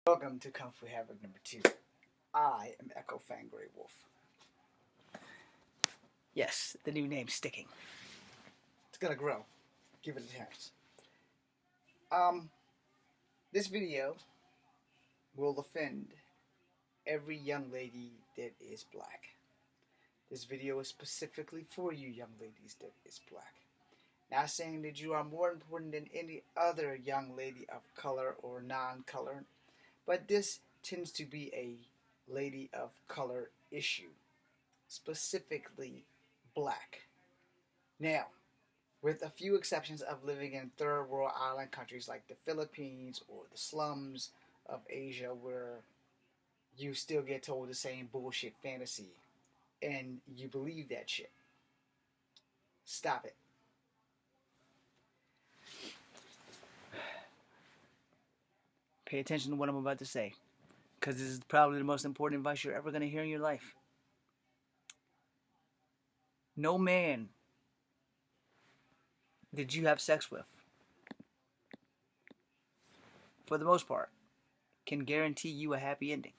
Welcome to Kung Fu Havoc number 2. I am Echo Fang Grey Wolf. Yes, the new name's sticking. It's gonna grow. Give it a chance. This video will offend every young lady that is black. This video is specifically for you young ladies that is black. Not saying that you are more important than any other young lady of color or non-color, but this tends to be a lady of color issue, specifically black. Now, with a few exceptions of living in third world island countries like the Philippines or the slums of Asia where you still get told the same bullshit fantasy and you believe that shit. Stop it. Pay attention to what I'm about to say, because this is probably the most important advice you're ever going to hear in your life. No man that you have sex with, for the most part, can guarantee you a happy ending.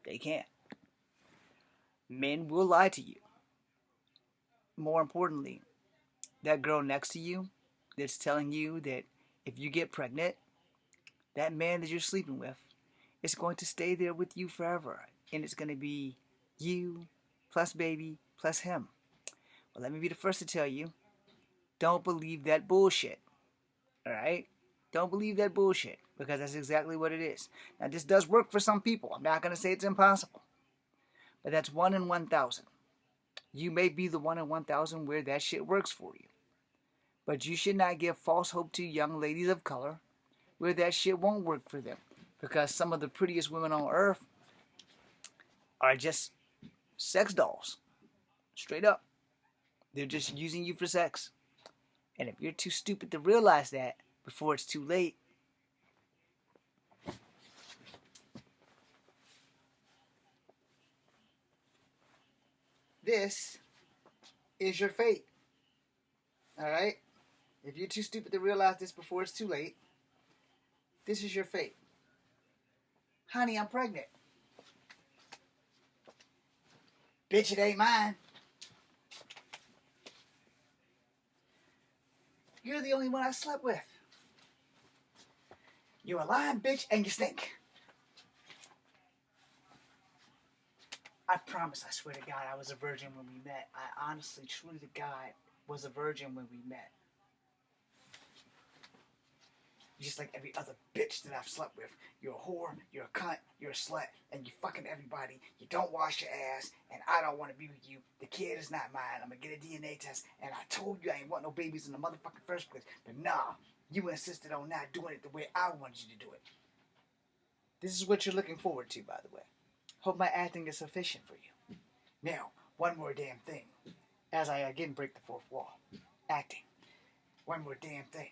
They can't. Men will lie to you. More importantly, that girl next to you that's telling you that if you get pregnant, that man that you're sleeping with is going to stay there with you forever. And it's going to be you plus baby plus him. Well, let me be the first to tell you, don't believe that bullshit. Alright? Don't believe that bullshit, because that's exactly what it is. Now, this does work for some people. I'm not going to say it's impossible. But that's 1 in 1,000. You may be the 1 in 1,000 where that shit works for you. But you should not give false hope to young ladies of color where that shit won't work for them. Because some of the prettiest women on earth are just sex dolls. Straight up. They're just using you for sex. And if you're too stupid to realize that before it's too late, this is your fate. Alright? If you're too stupid to realize this before it's too late, this is your fate. Honey, I'm pregnant. Bitch, it ain't mine. You're the only one I slept with. You're a lying bitch and you stink. I promise, I swear to God, I was a virgin when we met. I honestly, truly to God, was a virgin when we met. Just like every other bitch that I've slept with. You're a whore, you're a cunt, you're a slut, and you fucking everybody. You don't wash your ass, and I don't want to be with you. The kid is not mine. I'm going to get a DNA test, and I told you I ain't want no babies in the motherfucking first place. But nah, you insisted on not doing it the way I wanted you to do it. This is what you're looking forward to, by the way. Hope my acting is sufficient for you. Now, one more damn thing. As I again break the fourth wall. Acting. One more damn thing.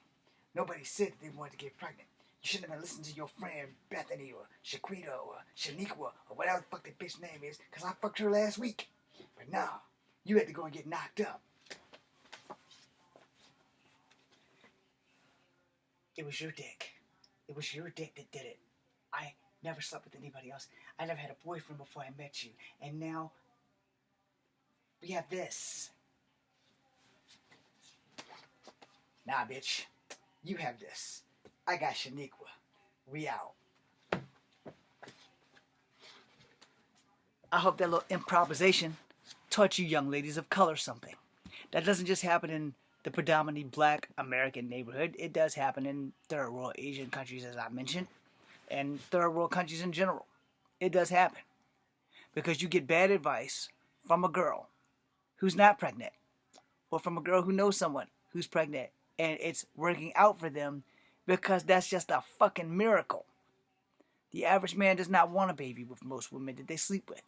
Nobody said that they wanted to get pregnant. You shouldn't have been listening to your friend Bethany or Shaquita or Shaniqua or whatever the fuck that bitch name is, because I fucked her last week. But nah, you had to go and get knocked up. It was your dick. It was your dick that did it. I never slept with anybody else. I never had a boyfriend before I met you. And now, we have this. Nah, bitch. You have this. I got Shaniqua. We out. I hope that little improvisation taught you young ladies of color something. That doesn't just happen in the predominantly black American neighborhood. It does happen in third world Asian countries, as I mentioned, and third world countries in general. It does happen. Because you get bad advice from a girl who's not pregnant, or from a girl who knows someone who's pregnant, and it's working out for them, because that's just a fucking miracle. The average man does not want a baby with most women that they sleep with.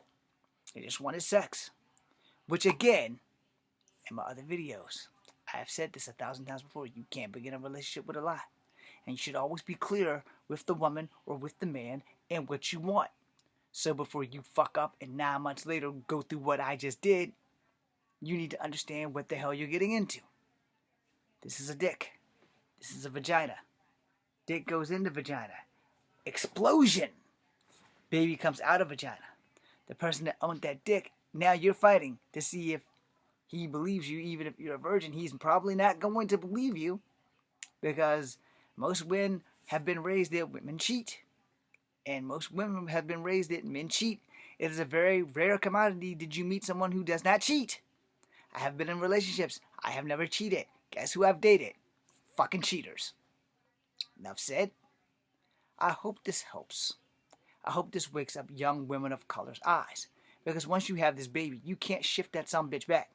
They just wanted sex. Which again, in my other videos, I have said this 1,000 times before, you can't begin a relationship with a lie. And you should always be clear with the woman or with the man and what you want. So before you fuck up and 9 months later go through what I just did, you need to understand what the hell you're getting into. This is a dick. This is a vagina. Dick goes into vagina. Explosion. Baby comes out of vagina. The person that owned that dick, now you're fighting to see if he believes you. Even if you're a virgin, he's probably not going to believe you, because most women have been raised that women cheat. And most women have been raised that men cheat. It is a very rare commodity. Did you meet someone who does not cheat? I have been in relationships. I have never cheated. Guess who I've dated? Fucking cheaters. Enough said. I hope this helps. I hope this wakes up young women of color's eyes. Because once you have this baby, you can't shift that sumbitch back.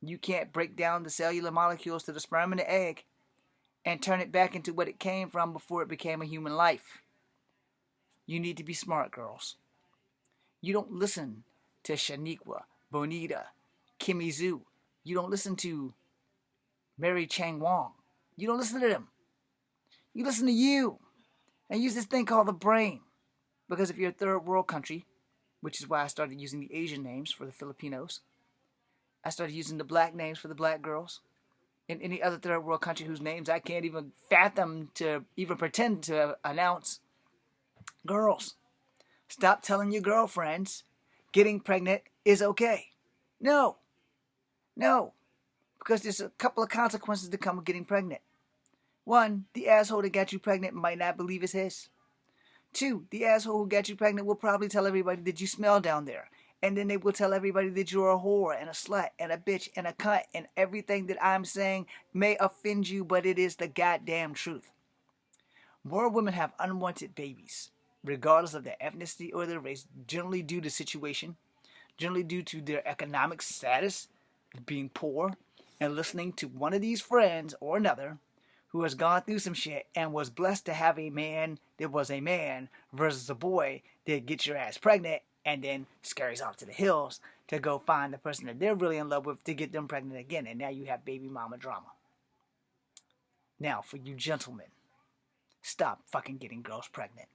You can't break down the cellular molecules to the sperm and the egg and turn it back into what it came from before it became a human life. You need to be smart, girls. You don't listen to Shaniqua, Bonita, Kimmy Zhu. You don't listen to Mary Chang Wong. You don't listen to them. You listen to you. And use this thing called the brain. Because if you're a third world country, which is why I started using the Asian names for the Filipinos, I started using the black names for the black girls. In any other third world country whose names I can't even fathom to even pretend to announce. Girls, stop telling your girlfriends getting pregnant is okay. No. Because there's a couple of consequences that come with getting pregnant. 1, the asshole that got you pregnant might not believe it's his. 2, the asshole who got you pregnant will probably tell everybody that you smell down there. And then they will tell everybody that you're a whore and a slut and a bitch and a cunt, and everything that I'm saying may offend you, but it is the goddamn truth. More women have unwanted babies, regardless of their ethnicity or their race, generally due to situation, generally due to their economic status, being poor, and listening to one of these friends or another who has gone through some shit and was blessed to have a man that was a man versus a boy that gets your ass pregnant and then scurries off to the hills to go find the person that they're really in love with to get them pregnant again. And now you have baby mama drama. Now, for you gentlemen, stop fucking getting girls pregnant.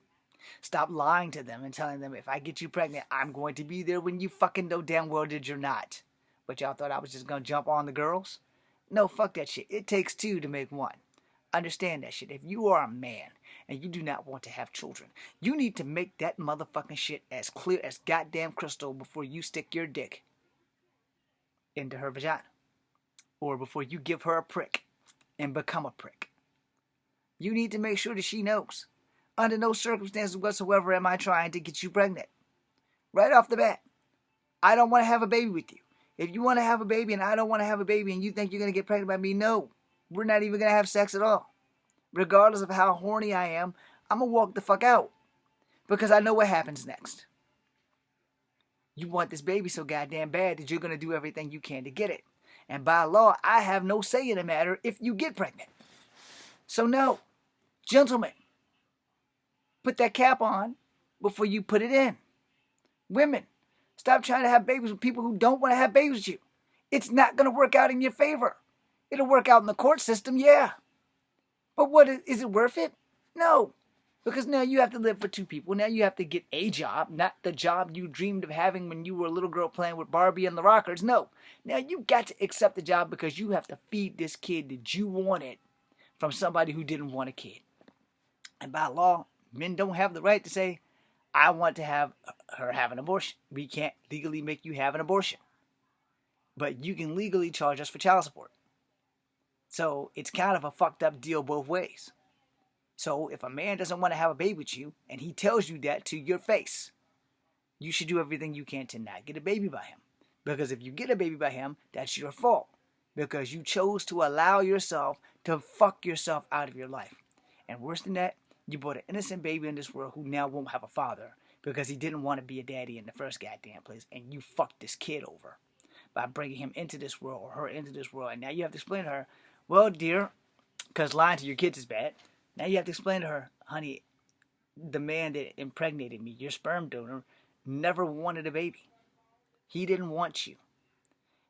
Stop lying to them and telling them, if I get you pregnant, I'm going to be there when you fucking know damn well that you're not. But y'all thought I was just going to jump on the girls? No, fuck that shit. It takes 2 to make 1. Understand that shit. If you are a man and you do not want to have children, you need to make that motherfucking shit as clear as goddamn crystal before you stick your dick into her vagina. Or before you give her a prick and become a prick. You need to make sure that she knows. Under no circumstances whatsoever am I trying to get you pregnant. Right off the bat. I don't want to have a baby with you. If you want to have a baby and I don't want to have a baby and you think you're going to get pregnant by me, no. We're not even going to have sex at all. Regardless of how horny I am, I'm going to walk the fuck out. Because I know what happens next. You want this baby so goddamn bad that you're going to do everything you can to get it. And by law, I have no say in the matter if you get pregnant. So no. Gentlemen, put that cap on before you put it in. Women, stop trying to have babies with people who don't want to have babies with you. It's not going to work out in your favor. It'll work out in the court system, yeah. But what is it worth it? No. Because now you have to live for 2 people. Now you have to get a job, not the job you dreamed of having when you were a little girl playing with Barbie and the Rockers. No. Now you got to accept the job because you have to feed this kid that you wanted from somebody who didn't want a kid. And by law, men don't have the right to say, I want to have her have an abortion. We can't legally make you have an abortion. But you can legally charge us for child support. So it's kind of a fucked up deal both ways. So if a man doesn't want to have a baby with you, and he tells you that to your face, you should do everything you can to not get a baby by him. Because if you get a baby by him, that's your fault. Because you chose to allow yourself to fuck yourself out of your life. And worse than that, you brought an innocent baby in this world who now won't have a father because he didn't want to be a daddy in the first goddamn place, and you fucked this kid over by bringing him into this world or her into this world. And now you have to explain to her, well, dear, because lying to your kids is bad. Now you have to explain to her, honey, the man that impregnated me, your sperm donor, never wanted a baby. He didn't want you.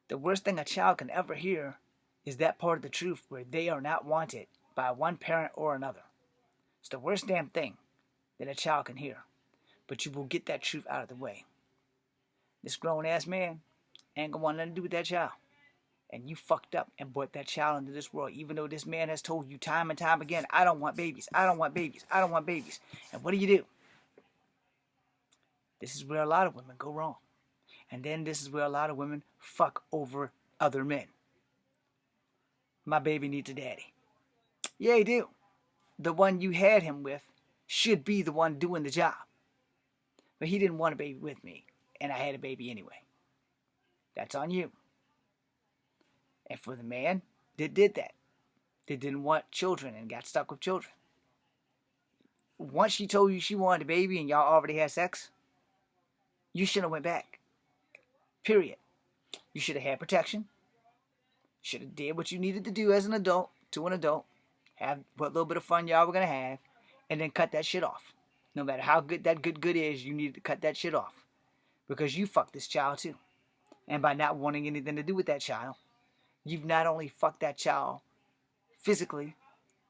The worst thing a child can ever hear is that part of the truth where they are not wanted by one parent or another. It's the worst damn thing that a child can hear. But you will get that truth out of the way. This grown-ass man ain't gonna want nothing to do with that child. and you fucked up and brought that child into this world, even though this man has told you time and time again, I don't want babies, I don't want babies, I don't want babies. And what do? This is where a lot of women go wrong. And then this is where a lot of women fuck over other men. My baby needs a daddy. Yeah, he do. The one you had him with should be the one doing the job. But he didn't want a baby with me, and I had a baby anyway. That's on you. And for the man that did that, that didn't want children and got stuck with children, once she told you she wanted a baby and y'all already had sex, you shouldn't have went back. Period. You should have had protection. Should have did what you needed to do as an adult to an adult. Have what little bit of fun y'all were going to have. And then cut that shit off. No matter how good that good is, you need to cut that shit off. Because you fucked this child too. And by not wanting anything to do with that child, you've not only fucked that child physically,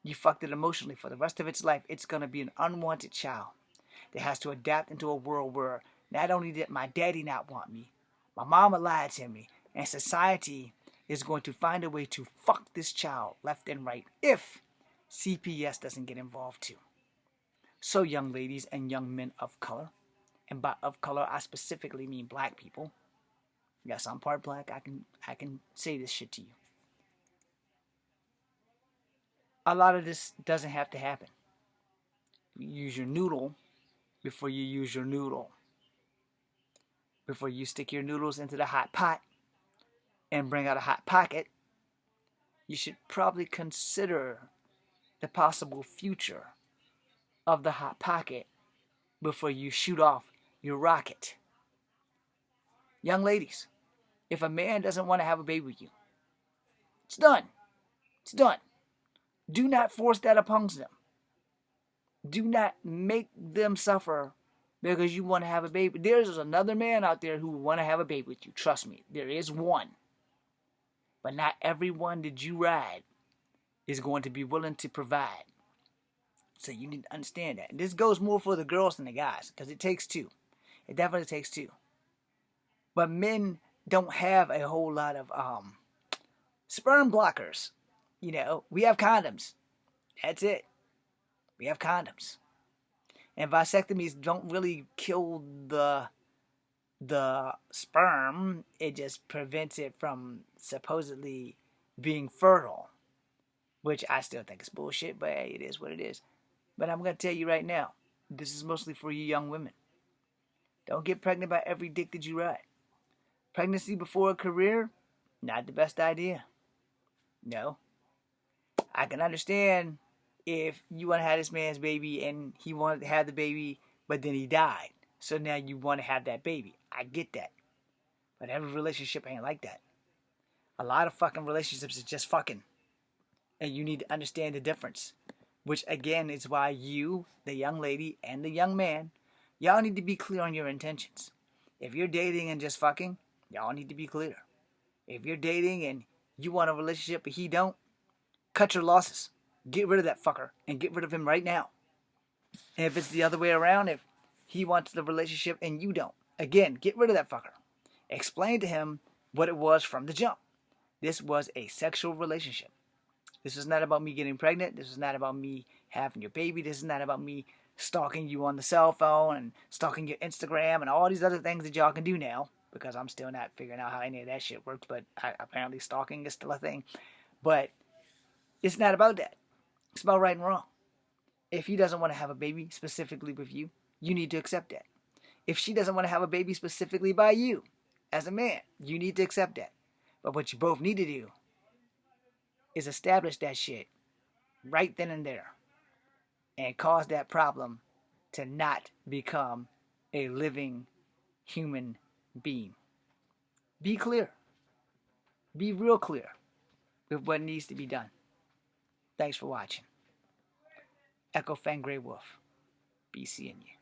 you fucked it emotionally. For the rest of its life, it's going to be an unwanted child that has to adapt into a world where not only did my daddy not want me, my mama lied to me, and society is going to find a way to fuck this child left and right if CPS doesn't get involved too. So young ladies and young men of color, and by of color I specifically mean black people. Yes, I'm part black. I can say this shit to you. A lot of this doesn't have to happen. You use your noodle before you use your noodle. Before you stick your noodles into the hot pot and bring out a hot pocket, you should probably consider the possible future of the hot pocket before you shoot off your rocket. Young ladies, if a man doesn't want to have a baby with you, it's done. It's done. Do not force that upon them. Do not make them suffer because you want to have a baby. There's another man out there who will want to have a baby with you. Trust me, there is one. But not everyone that you ride is going to be willing to provide. So you need to understand that. This goes more for the girls than the guys, because it takes two. It definitely takes two. But men don't have a whole lot of sperm blockers. You know, we have condoms. That's it. We have condoms. And vasectomies don't really kill the sperm. It just prevents it from supposedly being fertile, which I still think is bullshit, but hey, it is what it is. But I'm going to tell you right now, this is mostly for you young women. Don't get pregnant by every dick that you ride. Pregnancy before a career, not the best idea. No. I can understand if you want to have this man's baby and he wanted to have the baby, but then he died. So now you want to have that baby. I get that. But every relationship ain't like that. A lot of fucking relationships is just fucking. And you need to understand the difference. Which again is why you, the young lady, and the young man, y'all need to be clear on your intentions. If you're dating and just fucking, y'all need to be clear. If you're dating and you want a relationship but he don't, cut your losses. Get rid of that fucker and get rid of him right now. And if it's the other way around, if he wants the relationship and you don't, again, get rid of that fucker. Explain to him what it was from the jump. This was a sexual relationship. This is not about me getting pregnant. This is not about me having your baby. This is not about me stalking you on the cell phone and stalking your Instagram and all these other things that y'all can do now, because I'm still not figuring out how any of that shit works, but apparently stalking is still a thing. But it's not about that. It's about right and wrong. If he doesn't want to have a baby specifically with you, you need to accept that. If she doesn't want to have a baby specifically by you, as a man, you need to accept that. But what you both need to do is establish that shit right then and there and cause that problem to not become a living human being. Be clear. Be real clear with what needs to be done. Thanks for watching. Echo Fang Grey Wolf. Be seeing you.